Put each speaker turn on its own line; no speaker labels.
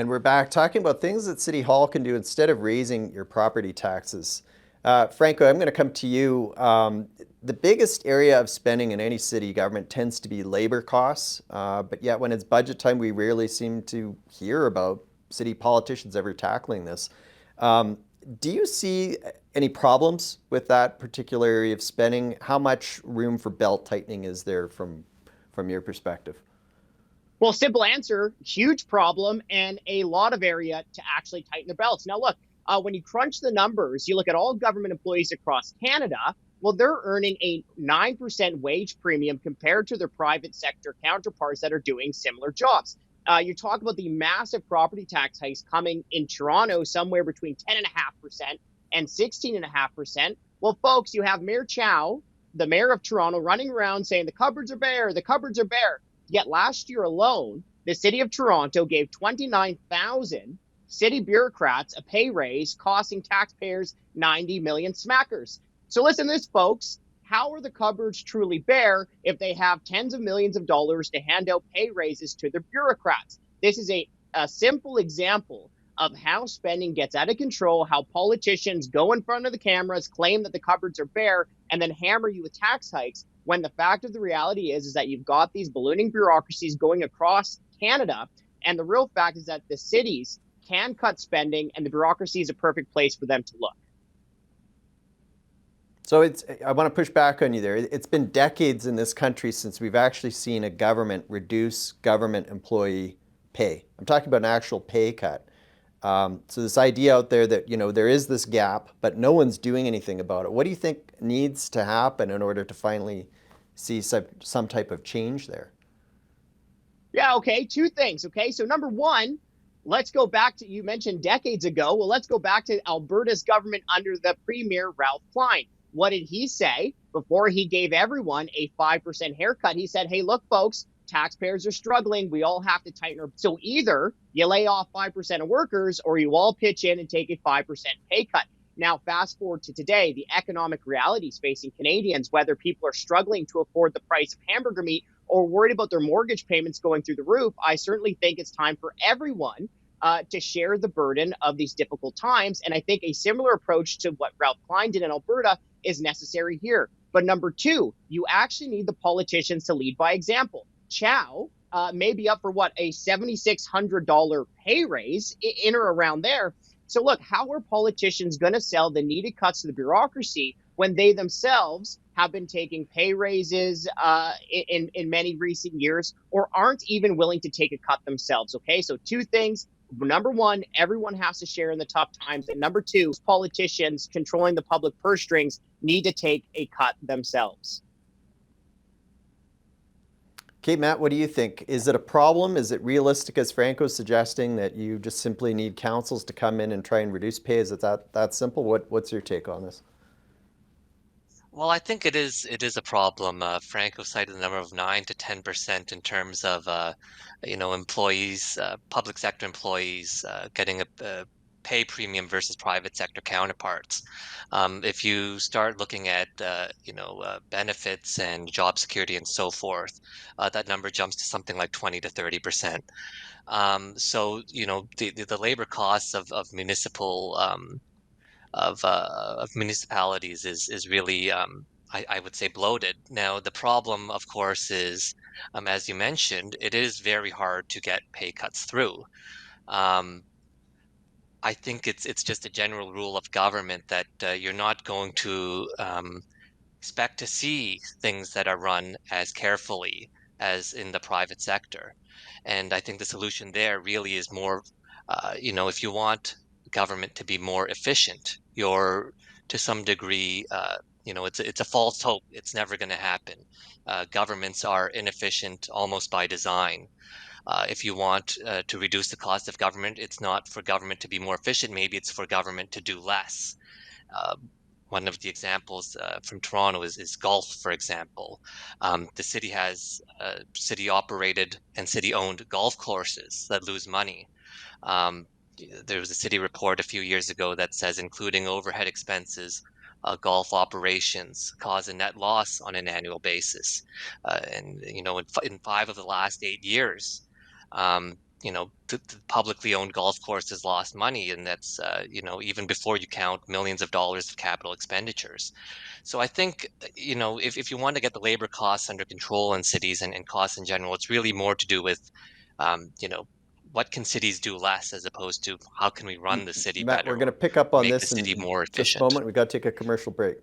And we're back talking about things that City Hall can do instead of raising your property taxes. Franco, I'm going to come to you. The biggest area of spending in any city government tends to be labor costs, but yet when it's budget time, we rarely seem to hear about city politicians ever tackling this. Do you see any problems with that particular area of spending? How much room for belt tightening is there from your perspective?
Well, simple answer, huge problem and a lot of area to actually tighten the belts. Now, look, when you crunch the numbers, you look at all government employees across Canada, well, they're earning a 9% wage premium compared to their private sector counterparts that are doing similar jobs. You talk about the massive property tax hikes coming in Toronto, somewhere between 10.5% and 16.5%. Well, folks, you have Mayor Chow, the mayor of Toronto, running around saying the cupboards are bare, the cupboards are bare. Yet last year alone, the city of Toronto gave 29,000 city bureaucrats a pay raise, costing taxpayers 90 million smackers. So listen to this, folks. How are the cupboards truly bare if they have tens of millions of dollars to hand out pay raises to their bureaucrats? This is a simple example of how spending gets out of control, how politicians go in front of the cameras, claim that the cupboards are bare, and then hammer you with tax hikes, when the fact of the reality is that you've got these ballooning bureaucracies going across Canada. And the real fact is that the cities can cut spending, and the bureaucracy is a perfect place for them to look.
So I want to push back on you there. It's been decades in this country since we've actually seen a government reduce government employee pay. I'm talking about an actual pay cut. So this idea out there that, there is this gap, but no one's doing anything about it. What do you think needs to happen in order to finally see some type of change there?
Yeah, okay, two things. Okay, so number one, let's go back to, you mentioned decades ago. Well, let's go back to Alberta's government under the Premier Ralph Klein. What did he say before he gave everyone a 5% haircut? He said, hey, look, folks, taxpayers are struggling. We all have to tighten our. So either you lay off 5% of workers or you all pitch in and take a 5% pay cut. Now, fast forward to today, the economic realities facing Canadians, whether people are struggling to afford the price of hamburger meat or worried about their mortgage payments going through the roof, I certainly think it's time for everyone to share the burden of these difficult times. And I think a similar approach to what Ralph Klein did in Alberta is necessary here. But number two, you actually need the politicians to lead by example. Chow may be up for a $7,600 pay raise in or around there. So look, how are politicians going to sell the needed cuts to the bureaucracy when they themselves have been taking pay raises in many recent years, or aren't even willing to take a cut themselves? Okay, so two things. Number one, everyone has to share in the tough times. And number two, politicians controlling the public purse strings need to take a cut themselves.
Okay, Matt, what do you think? Is it a problem? Is it realistic, as Franco's suggesting, that you just simply need councils to come in and try and reduce pay? Is it that simple? What's your take on this?
Well, I think it is a problem. Franco cited the number of 9 to 10% in terms of employees, public sector employees getting a pay premium versus private sector counterparts. If you start looking at benefits and job security and so forth, that number jumps to something like 20 to 30%. So the labor costs of municipalities is really, I would say, bloated. Now, the problem, of course, is, as you mentioned, it is very hard to get pay cuts through. Um, I think it's just a general rule of government that you're not going to expect to see things that are run as carefully as in the private sector. And I think the solution there really is more, if you want government to be more efficient, you're to some degree, it's a false hope. It's never going to happen. Governments are inefficient almost by design. If you want to reduce the cost of government, it's not for government to be more efficient. Maybe it's for government to do less. Uh, One of the examples from Toronto is golf, for example. The city has city operated and city owned golf courses that lose money. Um, there was a city report a few years ago that says, including overhead expenses, golf operations cause a net loss on an annual basis. And in 5 of the last 8 years, um, the publicly owned golf courses lost money, and that's even before you count millions of dollars of capital expenditures. So I think if you want to get the labor costs under control in cities and costs in general, it's really more to do with um, you know what can cities do less as opposed to how can we run the city
Matt, we're
better
going
or
to pick up on
make the
this
city
in
more
just a
efficient.
moment. We got to take a commercial break.